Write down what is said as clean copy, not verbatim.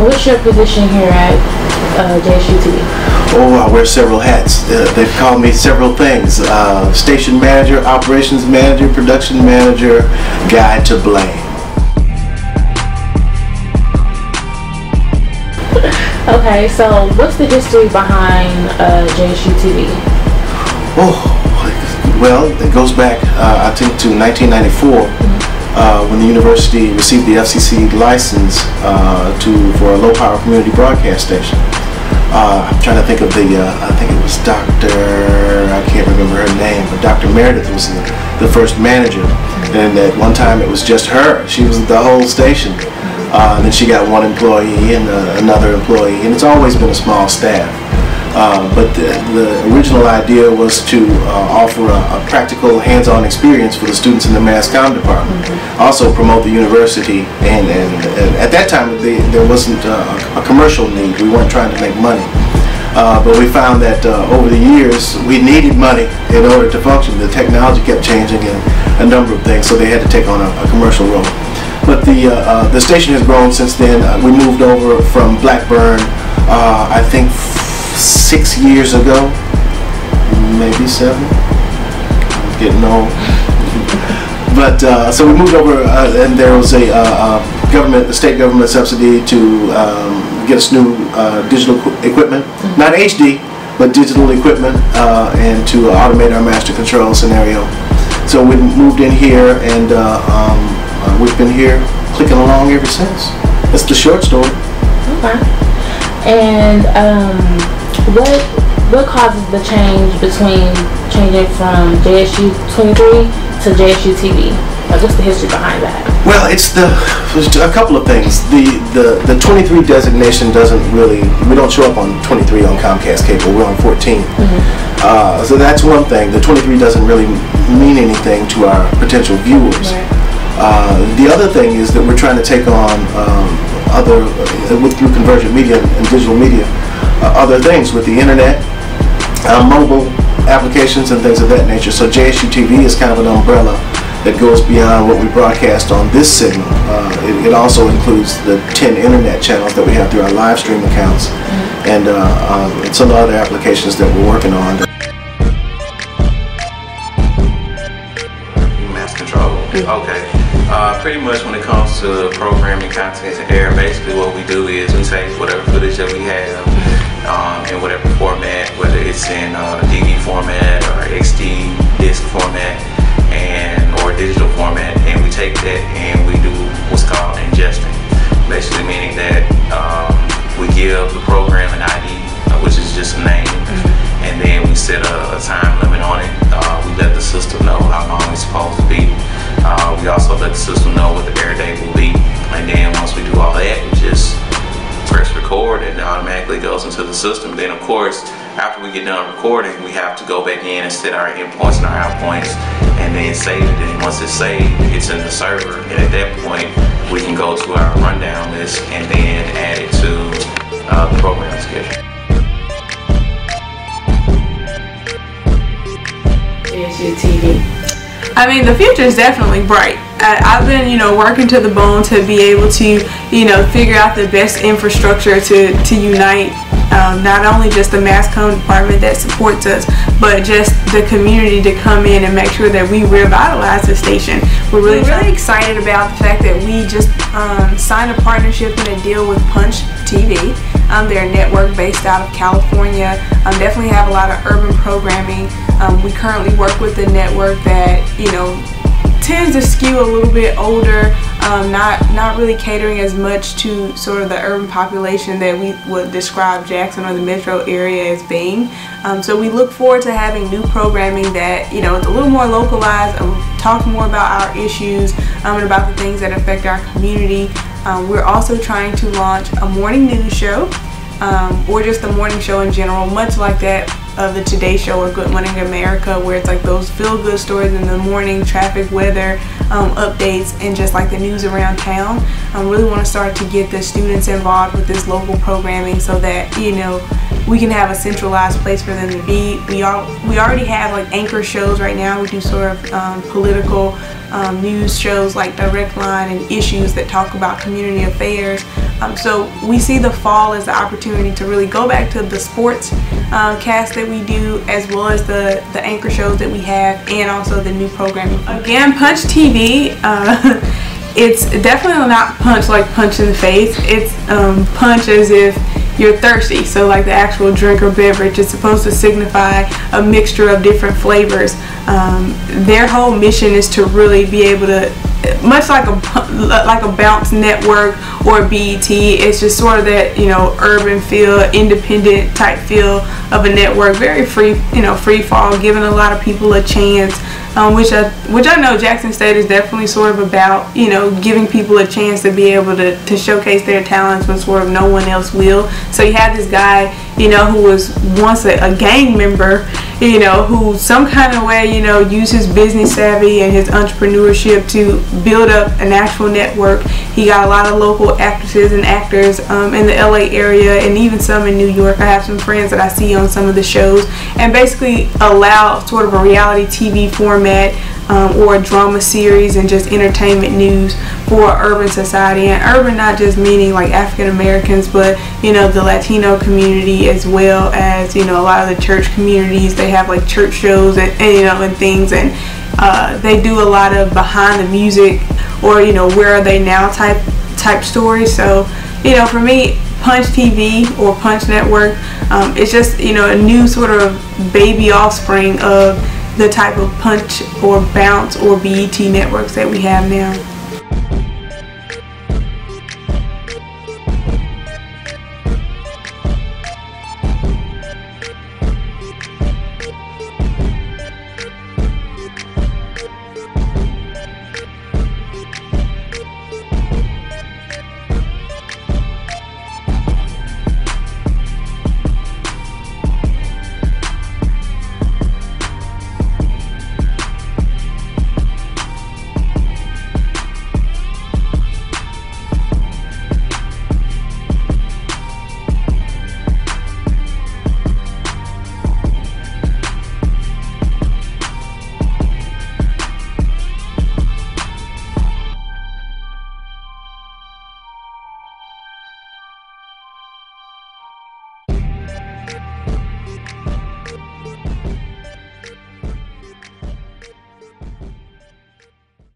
what's your position here at JSUTV? Oh, I wear several hats. They've called me several things. Station manager, operations manager, production manager, guide to blame. Okay, so what's the history behind JSUTV? Oh, well, it goes back, I think, to 1994, when the university received the FCC license for a low-power community broadcast station. I'm trying to think of I think it was I can't remember her name, but Dr. Meredith was the first manager. And at one time it was just her. She was the whole station. And then she got one employee and another employee, and it's always been a small staff. But the original idea was to offer a practical, hands-on experience for the students in the mass comm department. Also promote the university, and at that time there wasn't a commercial need. We weren't trying to make money. But we found that over the years we needed money in order to function. The technology kept changing and a number of things, so they had to take on a commercial role. But the station has grown since then. We moved over from Blackburn, I think 6 years ago, maybe 7. I'm getting old. But so we moved over, and there was a state government subsidy to get us new digital equipment, not HD, but digital equipment, and to automate our master control scenario. So we moved in here, and we've been here clicking along ever since. That's the short story. Okay. And what causes the change between changing from JSU 23 to JSU TV? Like, what's the history behind that? Well, there's a couple of things. The 23 designation doesn't really, we don't show up on 23 on Comcast Cable. We're on 14. So that's one thing. The 23 doesn't really mean anything to our potential viewers. Right. The other thing is that we're trying to take on through convergent media and digital media, other things with the internet, mobile applications and things of that nature. So JSU TV is kind of an umbrella that goes beyond what we broadcast on this signal. It also includes the 10 internet channels that we have through our live stream accounts, and some other applications that we're working on. Mass control. Okay. Pretty much when it comes to programming, content, and air, basically what we do is we take whatever footage that we have in whatever format, whether it's in DV format or XD disc format or digital format, and we take that and we do what's called ingestion. Basically meaning that we give the program an ID, which is just a name, and then we set a time limit on it. We let the system know how long it's supposed to be. We also let the system know what the air date will be, and then once we do all that, we just press record and it automatically goes into the system. Then of course, after we get done recording, we have to go back in and set our inputs and our outpoints, and then save it. And once it's saved, it's in the server, and at that point we can go to our rundown list and then add it to the programming schedule. JSUTV. I mean, the future is definitely bright. I've been, working to the bone to be able to, figure out the best infrastructure to unite not only just the mass comm department that supports us, but just the community to come in and make sure that we revitalize the station. We're really excited about the fact that we just signed a partnership and a deal with Punch TV. They're a network based out of California. Definitely have a lot of urban programming. We currently work with a network that tends to skew a little bit older, not really catering as much to sort of the urban population that we would describe Jackson or the metro area as being. So we look forward to having new programming that it's a little more localized, talk more about our issues and about the things that affect our community. We're also trying to launch a morning news show, or just a morning show in general, much like that of the Today Show or Good Morning America, where it's like those feel-good stories in the morning, traffic, weather, updates, and just like the news around town. I really want to start to get the students involved with this local programming so that we can have a centralized place for them to be. We already have like anchor shows right now. We do sort of political news shows like Direct Line and Issues that talk about community affairs. So we see the fall as the opportunity to really go back to the sports cast that we do, as well as the anchor shows that we have, and also the new programming. Again, Punch TV, it's definitely not punch like punch in the face. It's punch as if you're thirsty, so like the actual drink or beverage. It's supposed to signify a mixture of different flavors. Their whole mission is to really be able to, much like a Bounce Network or BET, it's just sort of that, you know, urban feel, independent type feel of a network, very free, you know, free fall, giving a lot of people a chance, which I know Jackson State is definitely sort of about, you know, giving people a chance to be able to showcase their talents when sort of no one else will. So you have this guy, you know, who was once a gang member, you know, who some kind of way, you know, used his business savvy and his entrepreneurship to build up an actual network. He got a lot of local actresses and actors in the LA area, and even some in New York. I have some friends that I see on some of the shows, and basically allow sort of a reality TV format or a drama series and just entertainment news for urban society. And urban not just meaning like African Americans, but, you know, the Latino community, as well as, you know, a lot of the church communities. They have like church shows and you know, and things, and they do a lot of behind the music, or, you know, where are they now type stories. So, you know, for me, Punch TV or Punch Network, it's just, you know, a new sort of baby offspring of the type of Punch or Bounce or BET networks that we have now.